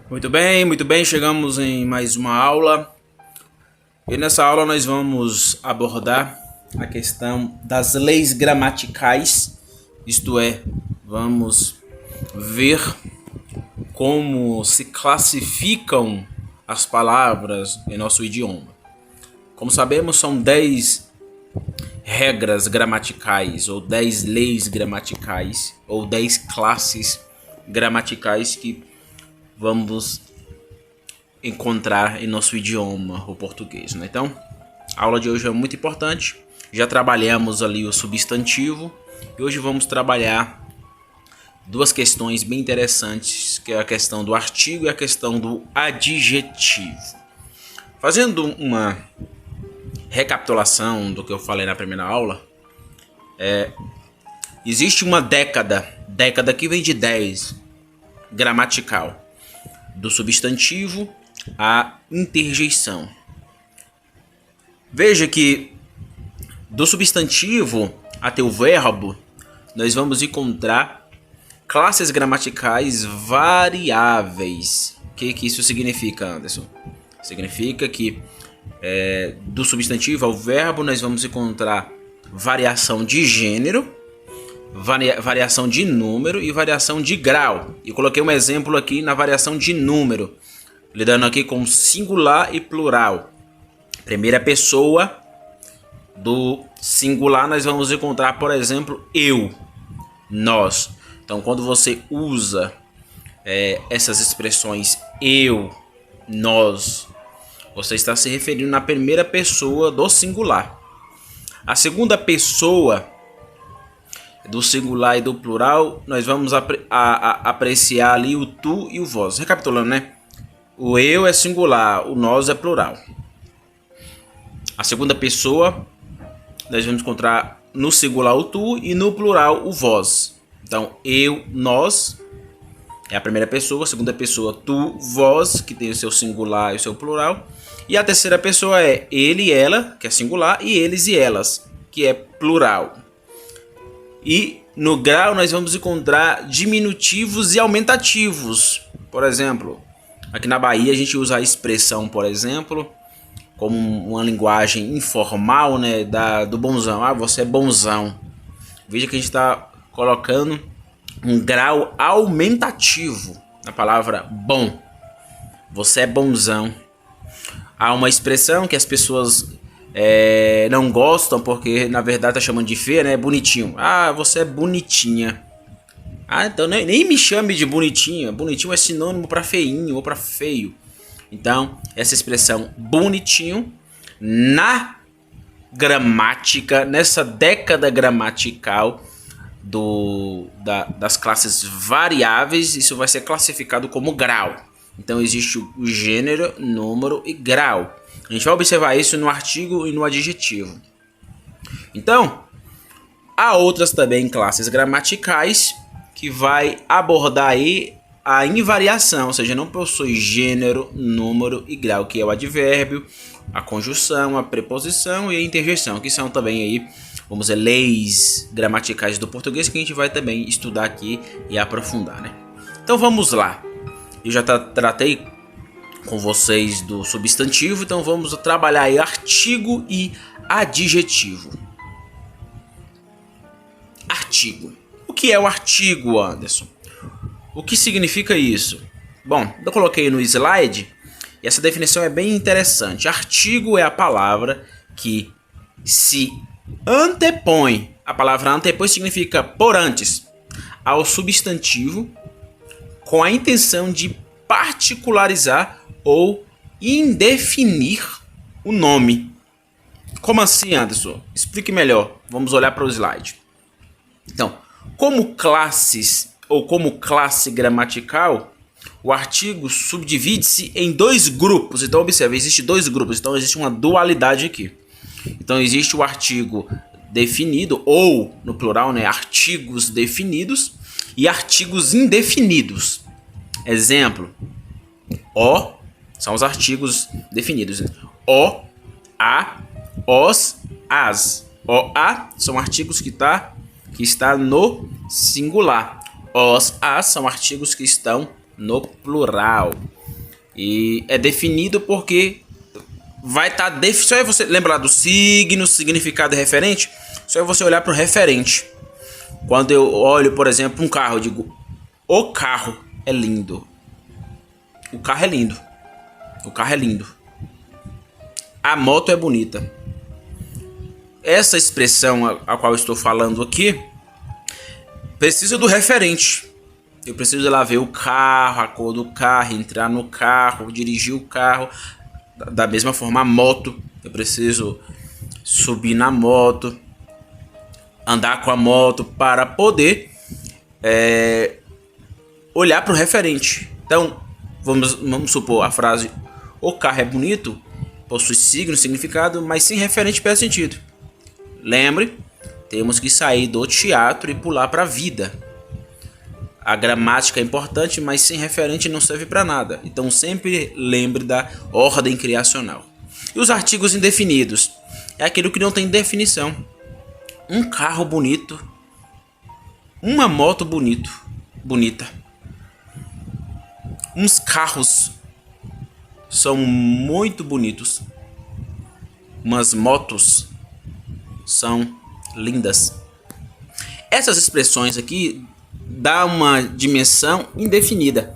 Muito bem, chegamos em mais uma aula. E nessa aula nós vamos abordar a questão das leis gramaticais, isto é, vamos ver como se classificam as palavras em nosso idioma. Como sabemos, são 10 regras gramaticais, ou 10 leis gramaticais, ou 10 classes gramaticais que vamos encontrar em nosso idioma, o português, né? Então, a aula de hoje é muito importante. Já trabalhamos ali o substantivo e hoje vamos trabalhar duas questões bem interessantes, que é a questão do artigo e a questão do adjetivo. Fazendo uma recapitulação do que eu falei na primeira aula, existe uma década que vem de 10, gramatical, do substantivo à interjeição. Veja que do substantivo até o verbo, nós vamos encontrar classes gramaticais variáveis. O que isso significa, Anderson? Significa que do substantivo ao verbo nós vamos encontrar variação de gênero, variação de número e variação de grau. E coloquei um exemplo aqui na variação de número, lidando aqui com singular e plural. Primeira pessoa do singular nós vamos encontrar, por exemplo, eu, nós. Então, quando você usa essas expressões eu, nós, você está se referindo na primeira pessoa do singular. A segunda pessoa do singular e do plural, nós vamos apreciar ali o tu e o vós. Recapitulando, né? O eu é singular, o nós é plural. A segunda pessoa, nós vamos encontrar no singular o tu e no plural o vós. Então, eu, nós é a primeira pessoa, a segunda pessoa tu, vós, que tem o seu singular e o seu plural. E a terceira pessoa é ele e ela, que é singular, e eles e elas, que é plural. E no grau nós vamos encontrar diminutivos e aumentativos. Por exemplo, aqui na Bahia a gente usa a expressão, por exemplo, como uma linguagem informal, né, do bonzão. Ah, você é bonzão. Veja que a gente está colocando um grau aumentativo na palavra bom. Você é bonzão. Há uma expressão que as pessoas não gostam porque na verdade tá chamando de feia, né? Bonitinho. Ah, você é bonitinha. Ah, então nem me chame de bonitinha. Bonitinho é sinônimo para feinho ou para feio. Então, essa expressão bonitinho na gramática, nessa década gramatical das classes variáveis, isso vai ser classificado como grau. Então existe o gênero, número e grau. A gente vai observar isso no artigo e no adjetivo. Então, há outras também classes gramaticais que vai abordar aí a invariação, ou seja, não possui gênero, número e grau, que é o advérbio, a conjunção, a preposição e a interjeição, que são também aí, vamos dizer, leis gramaticais do português que a gente vai também estudar aqui e aprofundar, né? Então vamos lá. Eu já tratei com vocês do substantivo, então vamos trabalhar aí artigo e adjetivo. Artigo. O que é o artigo, Anderson? O que significa isso? Bom, eu coloquei no slide e essa definição é bem interessante. Artigo é a palavra que se antepõe, a palavra antepõe significa por antes, ao substantivo com a intenção de particularizar ou indefinir o nome. Como assim, Anderson? Explique melhor. Vamos olhar para o slide. Então, como classes ou como classe gramatical, o artigo subdivide-se em dois grupos. Então, observe, existem dois grupos. Então, existe uma dualidade aqui. Então, existe o artigo definido, ou, no plural, né, artigos definidos, e artigos indefinidos. Exemplo, o são os artigos definidos. O, a, os, as. O, a são artigos que está no singular. Os, as são artigos que estão no plural. E é definido porque vai estar só é você lembrar do signo, significado e referente. Só é você olhar para o referente. Quando eu olho, por exemplo, um carro, eu digo: o carro é lindo. O carro é lindo. O carro é lindo. A moto é bonita. Essa expressão a qual eu estou falando aqui precisa do referente. Eu preciso ir lá ver o carro, a cor do carro, entrar no carro, dirigir o carro. Da mesma forma, a moto. Eu preciso subir na moto, andar com a moto para poder olhar para o referente. Então, vamos supor a frase: o carro é bonito, possui signo, significado, mas sem referente perde sentido. Lembre, temos que sair do teatro e pular para a vida. A gramática é importante, mas sem referente não serve para nada. Então sempre lembre da ordem criacional. E os artigos indefinidos? É aquilo que não tem definição. Um carro bonito. Uma moto bonita. Uns carros são muito bonitos. Umas motos são lindas. Essas expressões aqui dá uma dimensão indefinida.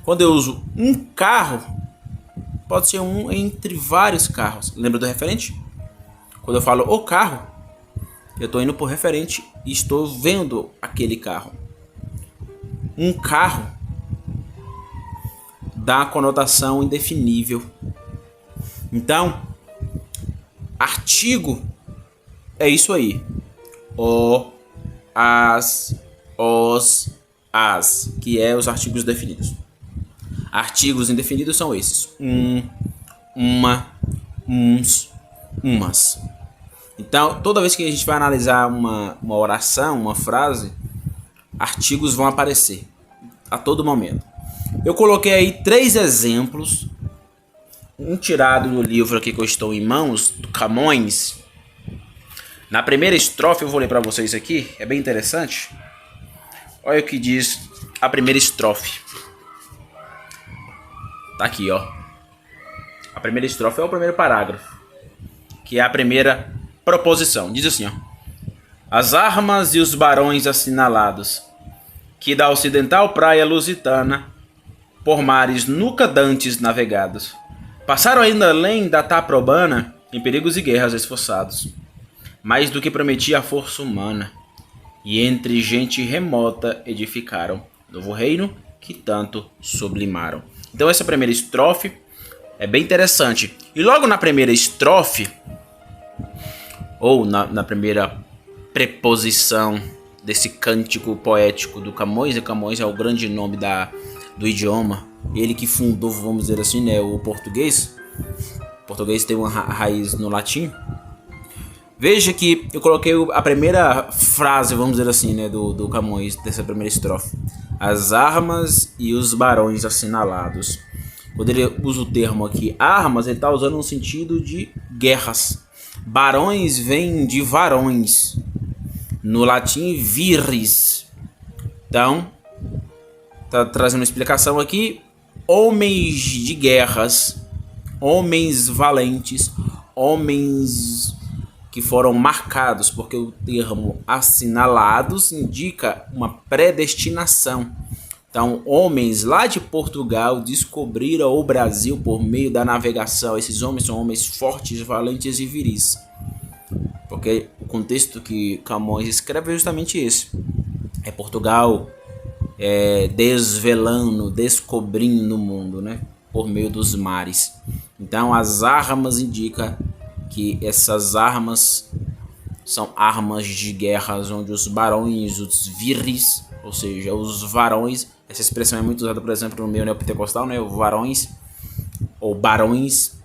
Quando eu uso um carro, pode ser um entre vários carros. Lembra do referente? Quando eu falo o carro, eu estou indo por referente e estou vendo aquele carro. Um carro dá uma conotação indefinível. Então, artigo é isso aí. O, as, os, as, que é os artigos definidos. Artigos indefinidos são esses: uma, uns, umas. Então, toda vez que a gente vai analisar uma oração, uma frase, artigos vão aparecer a todo momento. Eu coloquei aí 3 exemplos, um tirado do livro aqui que eu estou em mãos, do Camões. Na primeira estrofe, eu vou ler para vocês aqui, é bem interessante. Olha o que diz a primeira estrofe. Tá aqui, ó. A primeira estrofe é o primeiro parágrafo, que é a primeira proposição. Diz assim, ó: as armas e os barões assinalados, que da ocidental praia lusitana, por mares nunca dantes navegados, passaram ainda além da Taprobana, em perigos e guerras esforçados, mais do que prometia a força humana, e entre gente remota edificaram novo reino que tanto sublimaram. Então essa primeira estrofe é bem interessante. E logo na primeira estrofe, ou na primeira preposição desse cântico poético do Camões, e Camões é o grande nome do idioma, ele que fundou, vamos dizer assim, né, o português. O português tem uma raiz no latim. Veja que eu coloquei a primeira frase, vamos dizer assim, né, do Camões, dessa primeira estrofe: as armas e os barões assinalados. Quando ele usa o termo aqui armas, ele está usando no sentido de guerras. Barões vem de varões, no latim viris. Então, está trazendo uma explicação aqui: homens de guerras, homens valentes, homens que foram marcados, porque o termo assinalados indica uma predestinação. Então, homens lá de Portugal descobriram o Brasil por meio da navegação. Esses homens são homens fortes, valentes e viris. Porque o contexto que Camões escreve é justamente esse. É Portugal desvelando, descobrindo o mundo, né? Por meio dos mares. Então, as armas indicam que essas armas são armas de guerras, onde os barões, os viris, ou seja, os varões, essa expressão é muito usada, por exemplo, no meio neopentecostal, né? Varões ou barões,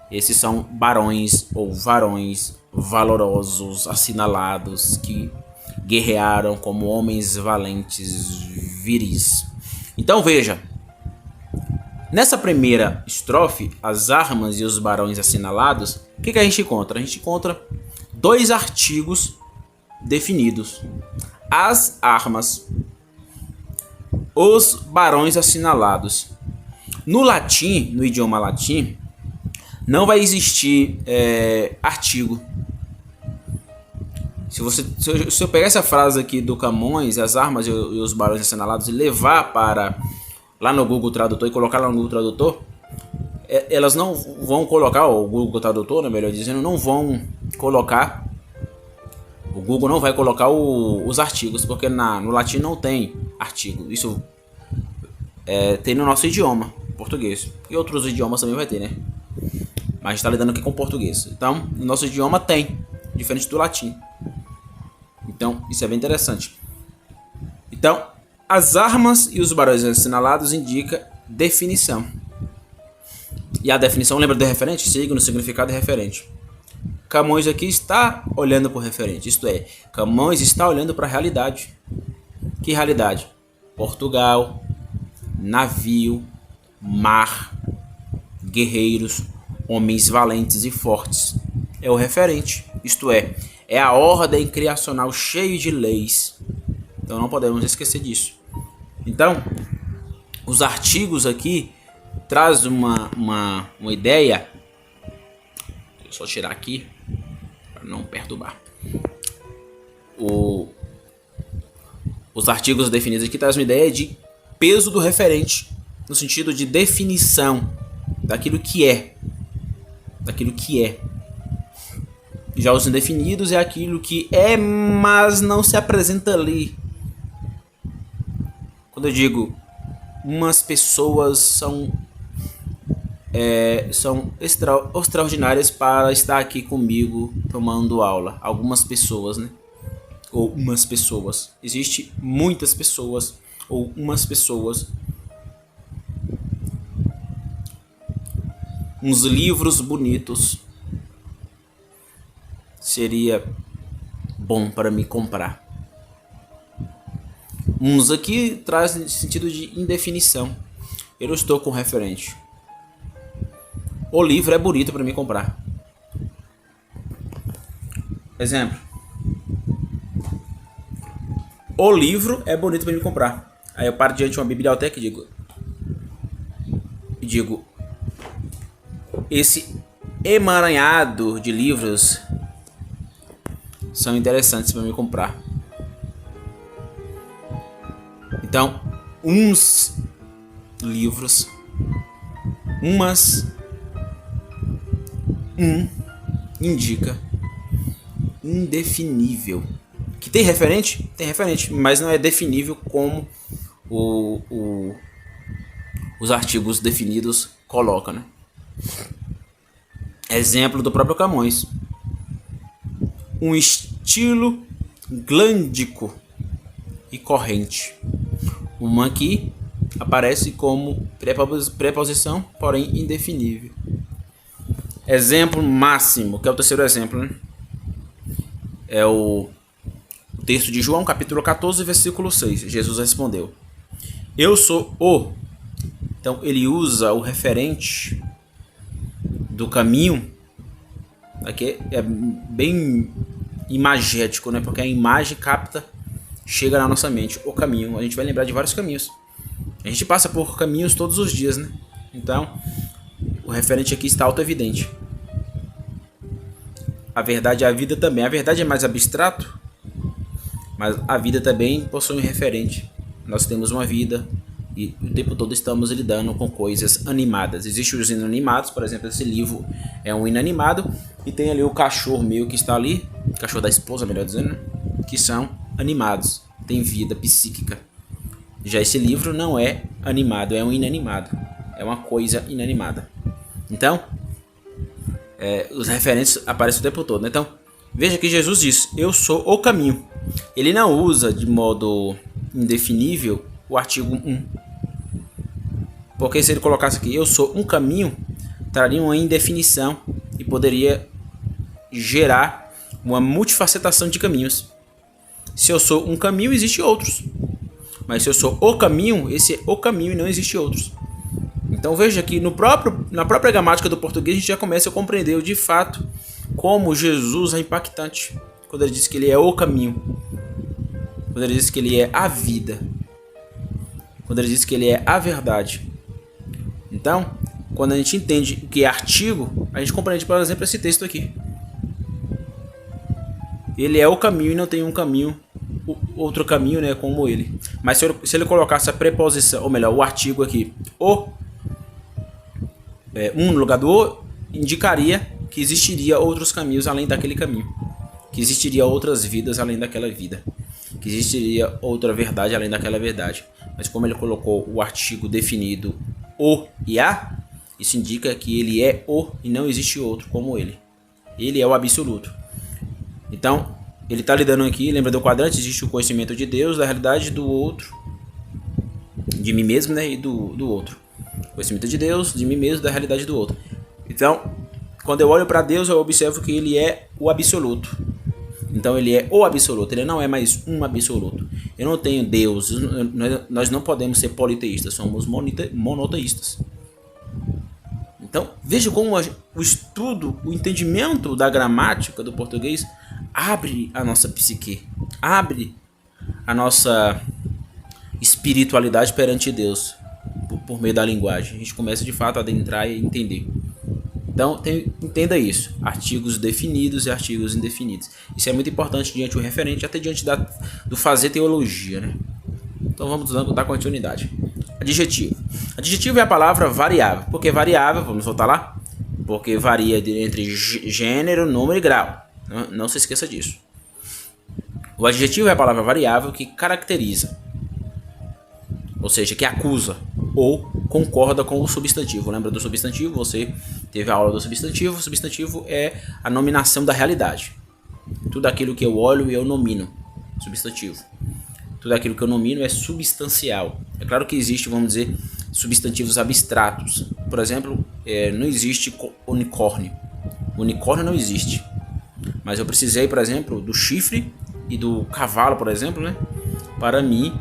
esses são barões ou varões valorosos, assinalados, que guerrearam como homens valentes, viris. Então veja, nessa primeira estrofe, as armas e os barões assinalados, o que a gente encontra? A gente encontra 2 artigos definidos: as armas, os barões assinalados. No latim, no idioma latim, não vai existir artigo. Se eu pegar essa frase aqui do Camões, as armas e os barões assinalados, e levar para lá no Google Tradutor e colocar lá no Google Tradutor, elas não vão colocar, o Google Tradutor, né, melhor dizendo, não vão colocar, o Google não vai colocar os artigos, porque no latim não tem artigo. Isso tem no nosso idioma, português. E outros idiomas também vai ter, né? Mas está lidando aqui com português. Então, no nosso idioma tem, diferente do latim. Então, isso é bem interessante. Então, as armas e os barões assinalados indicam definição. E a definição, lembra do referente? Signo, significado e referente. Camões aqui está olhando para o referente. Isto é, Camões está olhando para a realidade. Que realidade? Portugal, navio, mar, guerreiros, homens valentes e fortes. É o referente. Isto é a ordem criacional cheia de leis. Então não podemos esquecer disso. Então, os artigos aqui traz uma ideia. Deixa eu só tirar aqui para não perturbar. Os artigos definidos aqui traz uma ideia de peso do referente, no sentido de definição daquilo que é. Já os indefinidos é aquilo que é, mas não se apresenta ali. Quando eu digo umas pessoas são extraordinárias para estar aqui comigo tomando aula. Algumas pessoas, né? Ou umas pessoas. Existe muitas pessoas ou umas pessoas. Uns livros bonitos seria bom para me comprar. Uns aqui trazem sentido de indefinição. Eu não estou com referente. O livro é bonito para me comprar. Exemplo. O livro é bonito para me comprar. Aí eu paro diante de uma biblioteca e digo, esse emaranhado de livros são interessantes para me comprar. Então, uns livros, indica indefinível. Que tem referente? Tem referente, mas não é definível como os artigos definidos colocam, né? Exemplo do próprio Camões. Um estilo glândico e corrente. Uma aqui aparece como preposição, porém indefinível. Exemplo máximo, que é o terceiro exemplo, né? É o texto de João, capítulo 14, versículo 6. Jesus respondeu: eu sou o. Então ele usa o referente do caminho. Aqui é bem imagético, né? Porque a imagem chega na nossa mente. O caminho, a gente vai lembrar de vários caminhos. A gente passa por caminhos todos os dias, né? Então, o referente aqui está auto-evidente. A verdade é a vida também. A verdade é mais abstrato, mas a vida também possui um referente. Nós temos uma vida e o tempo todo estamos lidando com coisas animadas. Existem os inanimados, por exemplo, esse livro é um inanimado. E tem ali o cachorro meu que está ali, cachorro da esposa, melhor dizendo, né? Que são animados, tem vida psíquica. Já esse livro não é animado, é um inanimado. É uma coisa inanimada. Então, os referentes aparecem o tempo todo, né? Então, veja que Jesus diz: eu sou o caminho. Ele não usa de modo indefinível o artigo 1. Porque se ele colocasse aqui, eu sou um caminho, traria uma indefinição e poderia gerar uma multifacetação de caminhos. Se eu sou um caminho, existem outros. Mas se eu sou o caminho, esse é o caminho e não existe outros. Então veja que na própria gramática do português a gente já começa a compreender de fato como Jesus é impactante. Quando ele diz que ele é o caminho. Quando ele diz que ele é a vida. Quando ele diz que ele é a verdade. Então, quando a gente entende o que é artigo, a gente compreende, por exemplo, esse texto aqui. Ele é o caminho e não tem um caminho, outro caminho, né, como ele. Mas se ele colocasse a preposição, ou melhor, o artigo aqui, um no lugar do o, indicaria que existiria outros caminhos além daquele caminho. Que existiria outras vidas além daquela vida. Que existiria outra verdade além daquela verdade. Mas como ele colocou o artigo definido o e a, isso indica que ele é o e não existe outro como ele. Ele é o absoluto. Então, ele está lidando aqui, lembra do quadrante, existe o conhecimento de Deus, da realidade do outro, de mim mesmo, né, e do outro. Conhecimento de Deus, de mim mesmo, da realidade do outro. Então, quando eu olho para Deus, eu observo que ele é o absoluto. Então, ele é o absoluto, ele não é mais um absoluto. Eu não tenho Deus, nós não podemos ser politeístas, somos monoteístas. Então, veja como o estudo, o entendimento da gramática do português abre a nossa psique, abre a nossa espiritualidade perante Deus por meio da linguagem. A gente começa de fato a adentrar e entender. Então, entenda isso. Artigos definidos e artigos indefinidos. Isso é muito importante diante do referente, até diante do fazer teologia, né? Então, vamos dar continuidade. Adjetivo. Adjetivo é a palavra variável. Por que variável? Vamos voltar lá. Porque varia entre gênero, número e grau. Não se esqueça disso. O adjetivo é a palavra variável que caracteriza, ou seja, que acusa ou concorda com o substantivo. Lembra do substantivo? Você teve a aula do substantivo. O substantivo é a nominação da realidade. Tudo aquilo que eu olho e eu nomino. Substantivo. Tudo aquilo que eu nomino é substancial. É claro que existe, vamos dizer, substantivos abstratos. Por exemplo, não existe unicórnio. Unicórnio não existe. Mas eu precisei, por exemplo, do chifre e do cavalo, por exemplo, né, para mim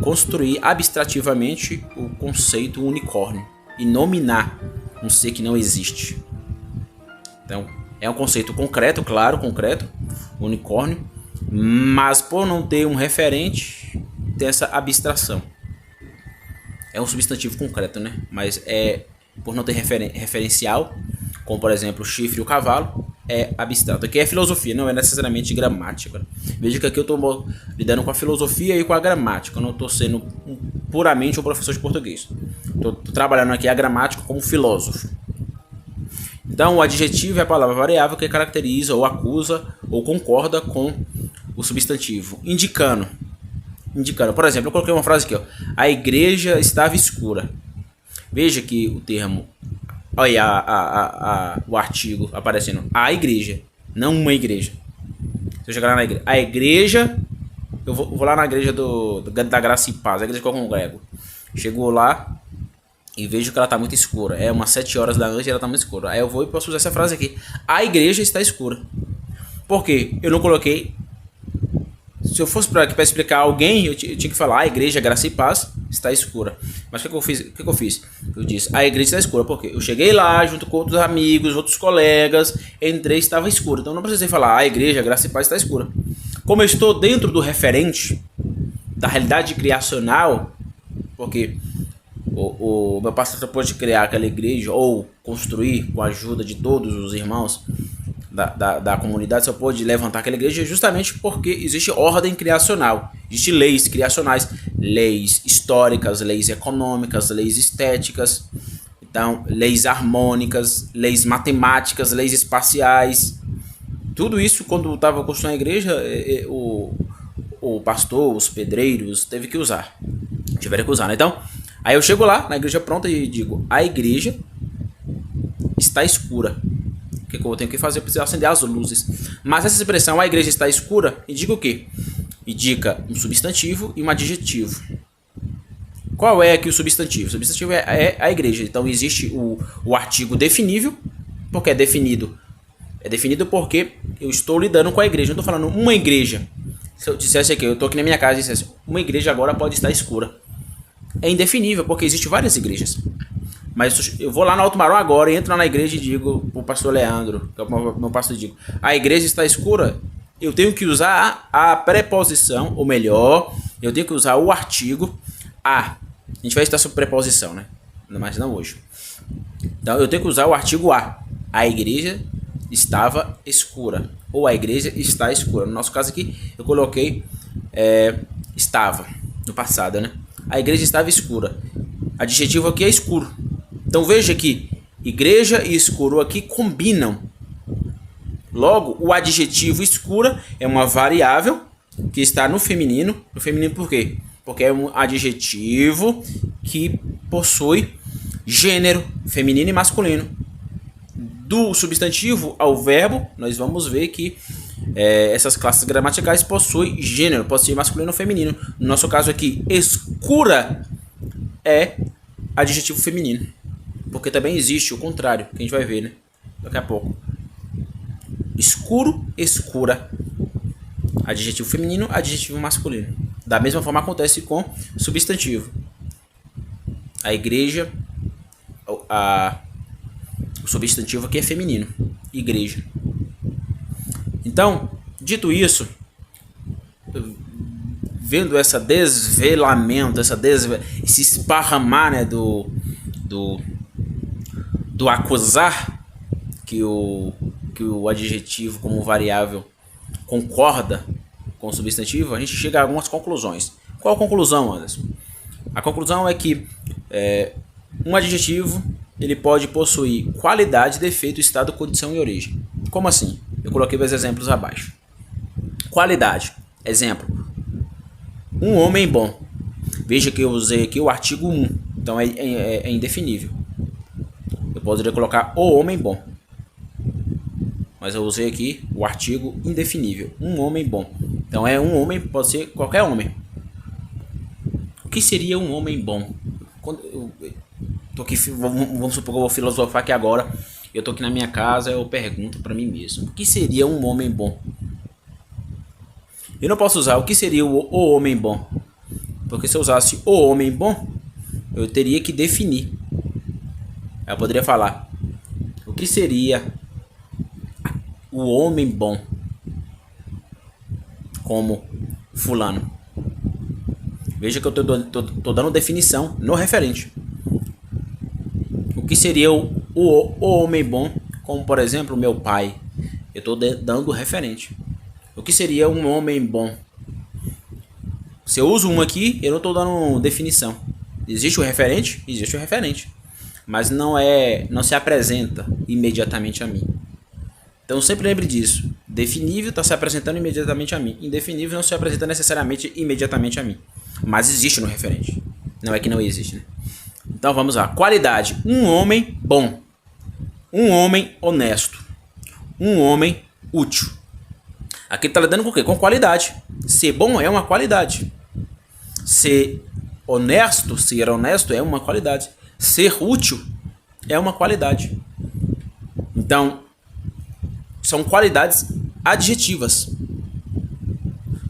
construir abstrativamente o conceito unicórnio e nominar um ser que não existe. Então, é um conceito concreto, claro, concreto, unicórnio, mas por não ter um referente, tem essa abstração. É um substantivo concreto, né? Mas por não ter referencial, como por exemplo o chifre e o cavalo, é abstrato. Aqui é filosofia, não é necessariamente gramática. Veja que aqui eu estou lidando com a filosofia e com a gramática. Eu não estou sendo puramente um professor de português. Estou trabalhando aqui a gramática como filósofo. Então, o adjetivo é a palavra variável que caracteriza ou acusa ou concorda com o substantivo. Indicando. Por exemplo, eu coloquei uma frase aqui, ó. A igreja estava escura. Veja que o termo... Olha o artigo aparecendo. A igreja, não uma igreja. Se eu chegar lá na igreja... A igreja... Eu vou lá na igreja da Graça e Paz. A igreja que eu congrego. Chegou lá... E vejo que ela está muito escura. É umas 7 horas da noite e ela está muito escura. Aí eu vou e posso usar essa frase aqui. A igreja está escura. Por quê? Eu não coloquei... Se eu fosse para explicar alguém, eu tinha que falar: a igreja, graça e paz, está escura. Mas o que eu fiz? Eu disse: a igreja está escura. Por quê? Eu cheguei lá junto com outros amigos, outros colegas, entrei e estava escura. Então não precisei falar: a igreja, graça e paz está escura. Como eu estou dentro do referente, da realidade criacional, porque... O meu pastor pode criar aquela igreja ou construir com a ajuda de todos os irmãos da comunidade, só pode levantar aquela igreja justamente porque existe ordem criacional, existe leis criacionais, leis históricas, leis econômicas, leis estéticas, então leis harmônicas, leis matemáticas, leis espaciais. Tudo isso, quando estava construindo a igreja, o pastor, os pedreiros tiveram que usar, né? Então, aí eu chego lá na igreja pronta e digo: a igreja está escura. O que eu tenho que fazer? Eu preciso acender as luzes. Mas essa expressão, a igreja está escura, indica o quê? Indica um substantivo e um adjetivo. Qual é aqui o substantivo? O substantivo é a igreja. Então existe o artigo definível, porque é definido. É definido porque eu estou lidando com a igreja. Eu não estou falando uma igreja. Se eu dissesse aqui, eu estou aqui na minha casa e dissesse: uma igreja agora pode estar escura. É indefinível, porque existem várias igrejas. Mas eu vou lá no Alto Marão agora, entro na igreja e digo pro pastor Leandro, que é o meu pastor, digo: a igreja está escura. Eu tenho que usar a preposição, ou melhor, eu tenho que usar o artigo a. A gente vai estar sobre preposição, né? mas não hoje. Então eu tenho que usar o artigo a. A igreja estava escura. Ou a igreja está escura. No nosso caso aqui, eu coloquei estava, no passado, né? A igreja estava escura. Adjetivo aqui é escuro. Então veja que igreja e escuro aqui combinam. Logo, o adjetivo escura é uma variável que está no feminino. No feminino por quê? Porque é um adjetivo que possui gênero feminino e masculino. Do substantivo ao verbo, nós vamos ver que essas classes gramaticais possuem gênero, possuem masculino ou feminino. No nosso caso aqui, escura é adjetivo feminino. Porque também existe o contrário, que a gente vai ver, né? Daqui a pouco. Escuro, escura. Adjetivo feminino, adjetivo masculino. Da mesma forma acontece com substantivo. A igreja, o substantivo aqui é feminino. Igreja. Então, dito isso, vendo essa desvelamento, esse esparramar, né, do acusar que o adjetivo como variável concorda com o substantivo, a gente chega a algumas conclusões. Qual a conclusão, Anderson? A conclusão é que um adjetivo ele pode possuir qualidade, defeito, estado, condição e origem. Como assim? Eu coloquei os exemplos abaixo. Qualidade. Exemplo. Um homem bom. Veja que eu usei aqui o artigo 1. Então é indefinível. Eu poderia colocar o homem bom. Mas eu usei aqui o artigo indefinível. Um homem bom. Então um homem, pode ser qualquer homem. O que seria um homem bom? Tô aqui, vamos supor que eu vou filosofar aqui agora. Eu tô aqui na minha casa, eu pergunto para mim mesmo. O que seria um homem bom? Eu não posso usar o que seria o homem bom. Porque se eu usasse o homem bom, eu teria que definir. Eu poderia falar o que seria o homem bom como fulano. Veja que eu tô dando definição no referente. O que seria o homem bom, como por exemplo meu pai. Eu estou dando referente. O que seria um homem bom? Se eu uso um aqui, eu não estou dando definição. Existe o referente? Existe o referente. Mas não se apresenta imediatamente a mim. Então sempre lembre disso. Definível está se apresentando imediatamente a mim. Indefinível não se apresenta necessariamente imediatamente a mim. Mas existe no referente. Não é que não existe, né? Então vamos lá. Qualidade. Um homem bom. Um homem honesto. Um homem útil. Aqui está lidando com o quê? Com qualidade. Ser bom é uma qualidade. Ser honesto é uma qualidade. Ser útil é uma qualidade. Então, são qualidades adjetivas.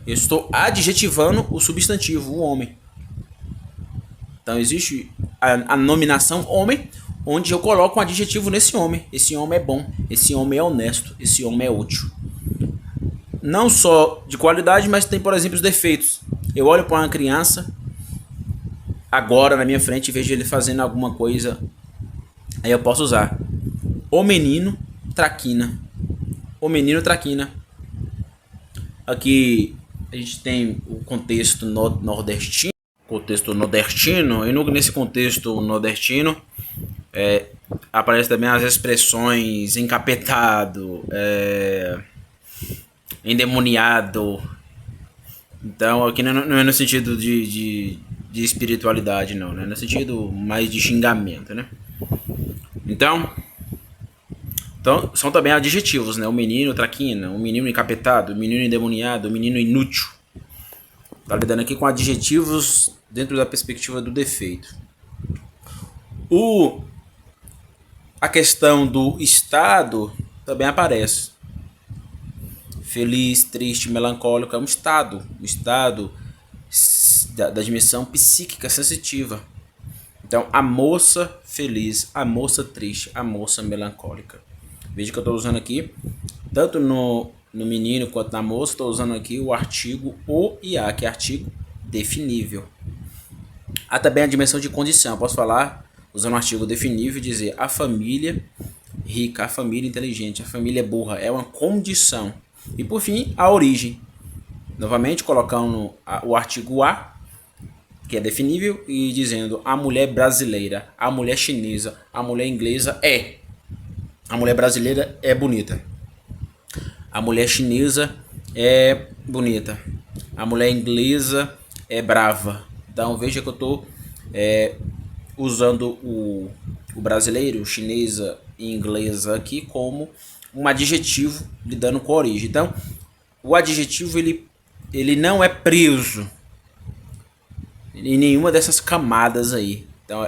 Eu estou adjetivando o substantivo, o homem. Então existe a nominação homem, onde eu coloco um adjetivo nesse homem. Esse homem é bom, esse homem é honesto, esse homem é útil. Não só de qualidade, mas tem, por exemplo, os defeitos. Eu olho para uma criança, agora na minha frente, e vejo ele fazendo alguma coisa. Aí eu posso usar o menino traquina. O menino traquina. Aqui a gente tem o contexto nordestino. E nesse contexto nordestino aparece também as expressões encapetado, endemoniado. Então aqui não é no sentido de espiritualidade, não, né? No sentido mais de xingamento, né? Então são também adjetivos, né? O menino traquina, o menino encapetado, o menino endemoniado, o menino inútil. Tá lidando aqui com adjetivos dentro da perspectiva do defeito. A questão do estado também aparece. Feliz, triste, melancólico é um estado. O estado da dimensão psíquica sensitiva. Então, a moça feliz, a moça triste, a moça melancólica. Veja que eu estou usando aqui, tanto no menino quanto na moça, estou usando aqui o artigo o e a, que é artigo definível. Há também a dimensão de condição. Eu posso falar usando um artigo definível, dizer a família rica, a família inteligente, a família burra, é uma condição. E por fim, a origem. Novamente colocando o artigo a, que é definível, e dizendo a mulher brasileira, a mulher chinesa, a mulher inglesa é. A mulher brasileira é bonita. A mulher chinesa é bonita. A mulher inglesa é brava. Então veja que eu estou usando o brasileiro, chinesa e inglesa aqui como um adjetivo lidando com a origem. Então o adjetivo ele não é preso em nenhuma dessas camadas aí. Então,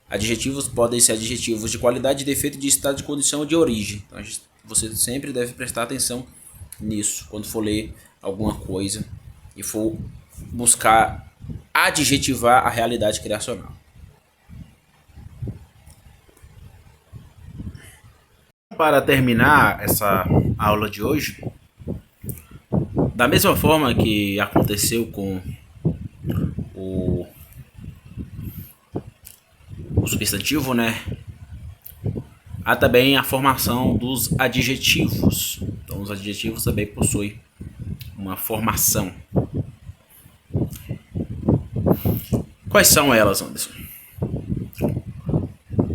adjetivos podem ser adjetivos de qualidade, de defeito, de estado, de condição ou de origem. Então, você sempre deve prestar atenção nisso quando for ler alguma coisa e for buscar adjetivar a realidade criacional. Para terminar essa aula de hoje, da mesma forma que aconteceu com o substantivo, né? Há também a formação dos adjetivos. Então, os adjetivos também possuem uma formação. Quais são elas, Anderson?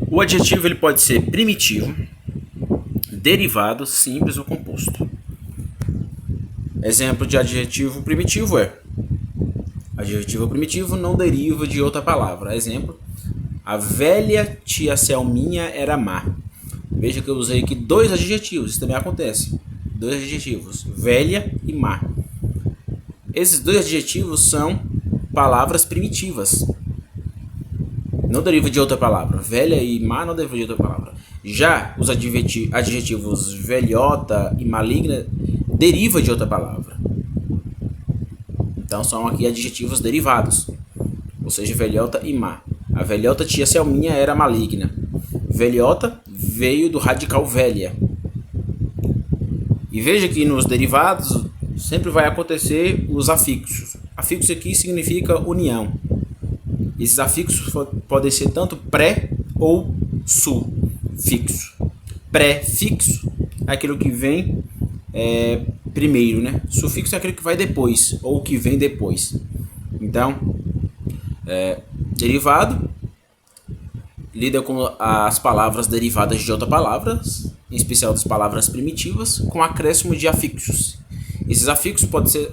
O adjetivo ele pode ser primitivo, derivado, simples ou composto. Exemplo de adjetivo primitivo é: adjetivo primitivo não deriva de outra palavra. Exemplo: a velha tia Selminha era má. Veja que eu usei aqui dois adjetivos, isso também acontece. Dois adjetivos, velha e má. Esses dois adjetivos são palavras primitivas. Não deriva de outra palavra. Velha e má não deriva de outra palavra. Já os adjetivos velhota e maligna deriva de outra palavra. Então são aqui adjetivos derivados. Ou seja, velhota e má. A velhota tia Selminha era maligna. Velhota veio do radical velha. E veja que nos derivados sempre vai acontecer os afixos. Afixo aqui significa união. Esses afixos podem ser tanto pré ou sufixo. Prefixo é aquilo que vem primeiro, né? Sufixo é aquilo que vai depois ou que vem depois. Então, derivado lida com as palavras derivadas de outras palavras, em especial das palavras primitivas, com acréscimo de afixos. Esses afixos podem ser,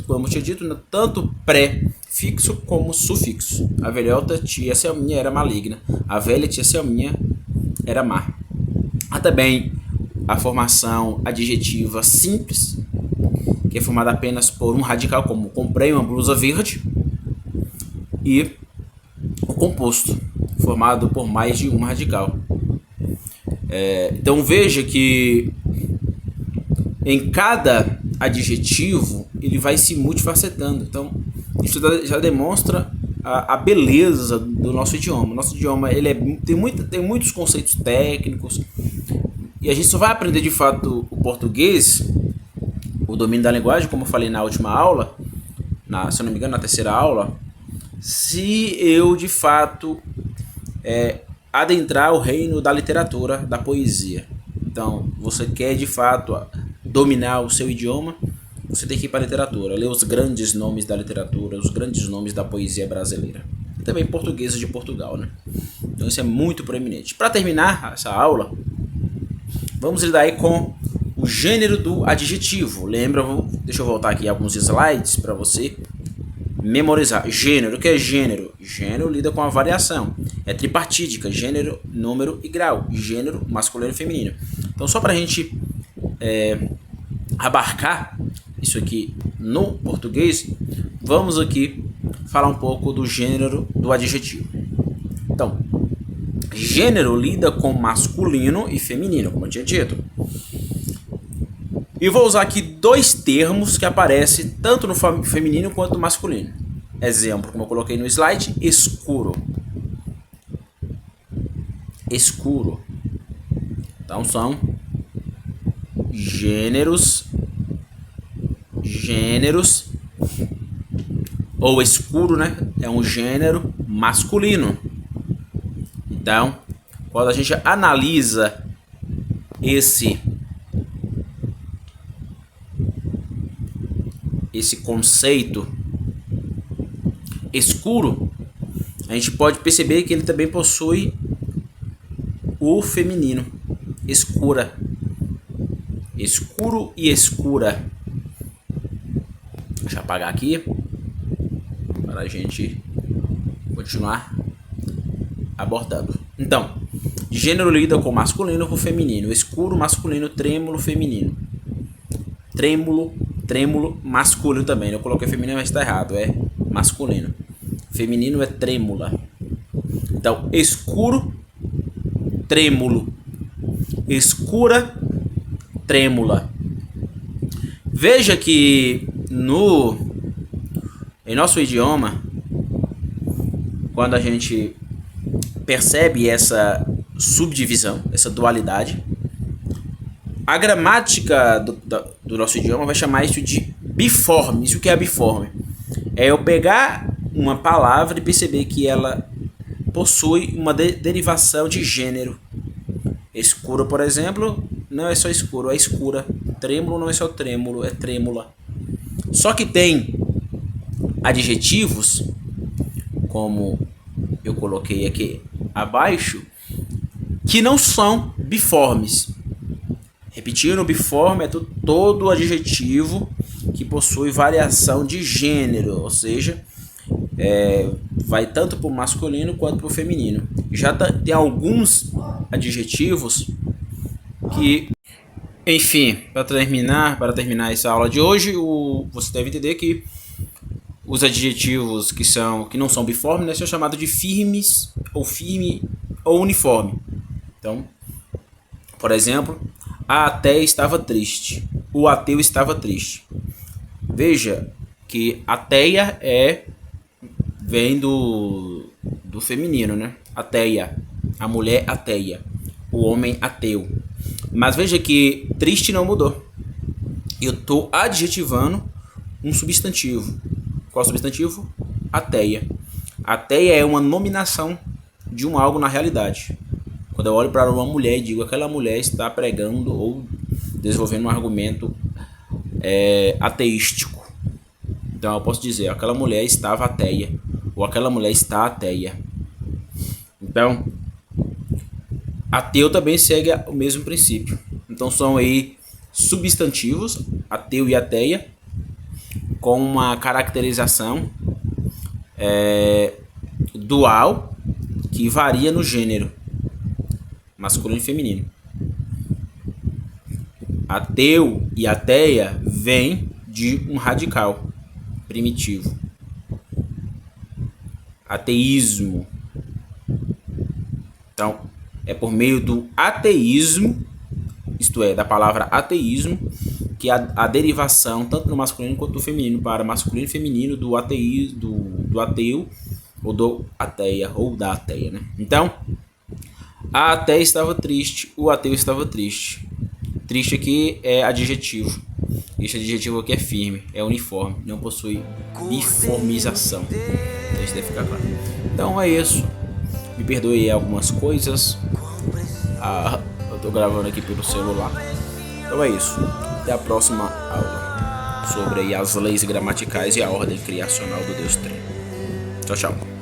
como eu tinha dito, tanto prefixo como sufixo. A velhota tia Selminha era maligna. A velha tia Selminha era má. Há também a formação adjetiva simples, que é formada apenas por um radical, como comprei uma blusa verde, e o composto, formado por mais de um radical. Então veja que em cada adjetivo ele vai se multifacetando. Então isso já demonstra a beleza do nosso idioma. Nosso idioma tem muitos conceitos técnicos e a gente só vai aprender de fato o português, o domínio da linguagem, como eu falei na última aula, se eu não me engano na terceira aula, se eu de fato adentrar o reino da literatura, da poesia. Então, você quer de fato dominar o seu idioma, você tem que ir para a literatura, ler os grandes nomes da literatura, os grandes nomes da poesia brasileira. E também portuguesa de Portugal, né? Então isso é muito proeminente. Para terminar essa aula, vamos lidar aí com o gênero do adjetivo. Lembra, deixa eu voltar aqui alguns slides para você memorizar. Gênero, o que é gênero? Gênero lida com a variação. É tripartídica, gênero, número e grau. Gênero, masculino e feminino. Então, só para a gente abarcar isso aqui no português, vamos aqui falar um pouco do gênero do adjetivo. Então, gênero lida com masculino e feminino, como eu tinha dito. E vou usar aqui dois termos que aparecem tanto no feminino quanto no masculino. Exemplo, como eu coloquei no slide, escuro. Escuro. Então são gêneros, ou escuro, né? É um gênero masculino. Então, quando a gente analisa esse conceito escuro, a gente pode perceber que ele também possui o feminino, escura, escuro e escura. Deixa eu apagar aqui para a gente continuar abordando. Então, gênero lida com masculino com feminino, escuro masculino, trêmulo feminino, trêmulo masculino também. Eu coloquei feminino, mas está errado, é masculino. Feminino é trêmula. Então, escuro, trêmulo, escura, trêmula. Veja que em nosso idioma, quando a gente percebe essa subdivisão, essa dualidade, a gramática do nosso idioma vai chamar isso de biforme. Isso que é biforme? É eu pegar uma palavra e perceber que ela possui uma derivação de gênero. Escuro, por exemplo, não é só escuro, é escura. Trêmulo não é só trêmulo, é trêmula. Só que tem adjetivos, como eu coloquei aqui abaixo, que não são biformes. Repetindo, biforme é todo adjetivo que possui variação de gênero, ou seja, vai tanto para o masculino quanto para o feminino. Já tem alguns adjetivos que, enfim, para terminar essa aula de hoje, você deve entender que os adjetivos que não são biformes, né, são chamados de firmes, ou firme, ou uniforme. Então, por exemplo, a ateia estava triste, o ateu estava triste. Veja que ateia vem do feminino, né? Ateia, a mulher ateia, o homem ateu. Mas veja que triste não mudou. Eu estou adjetivando um substantivo. Qual substantivo? Ateia. Ateia é uma nominação de um algo na realidade. Quando eu olho para uma mulher e digo aquela mulher está pregando ou desenvolvendo um argumento ateístico. Então eu posso dizer aquela mulher estava ateia ou aquela mulher está ateia. Então, ateu também segue o mesmo princípio. Então são aí substantivos, ateu e ateia, com uma caracterização dual que varia no gênero masculino e feminino. Ateu e ateia vem de um radical primitivo. Ateísmo. Então, é por meio do ateísmo, isto é, da palavra ateísmo, que a derivação, tanto no masculino quanto no feminino, para masculino e feminino, do ateu, ou do ateia, ou da ateia, né? Então, a ateia estava triste, o ateu estava triste. Triste aqui é adjetivo. Este adjetivo aqui é firme, é uniforme, não possui biformização. Então isso deve ficar claro. Então é isso. Me perdoe algumas coisas. Eu estou gravando aqui pelo celular. Então é isso. Até a próxima aula sobre as leis gramaticais e a ordem criacional do Deus Trino. Tchau, tchau.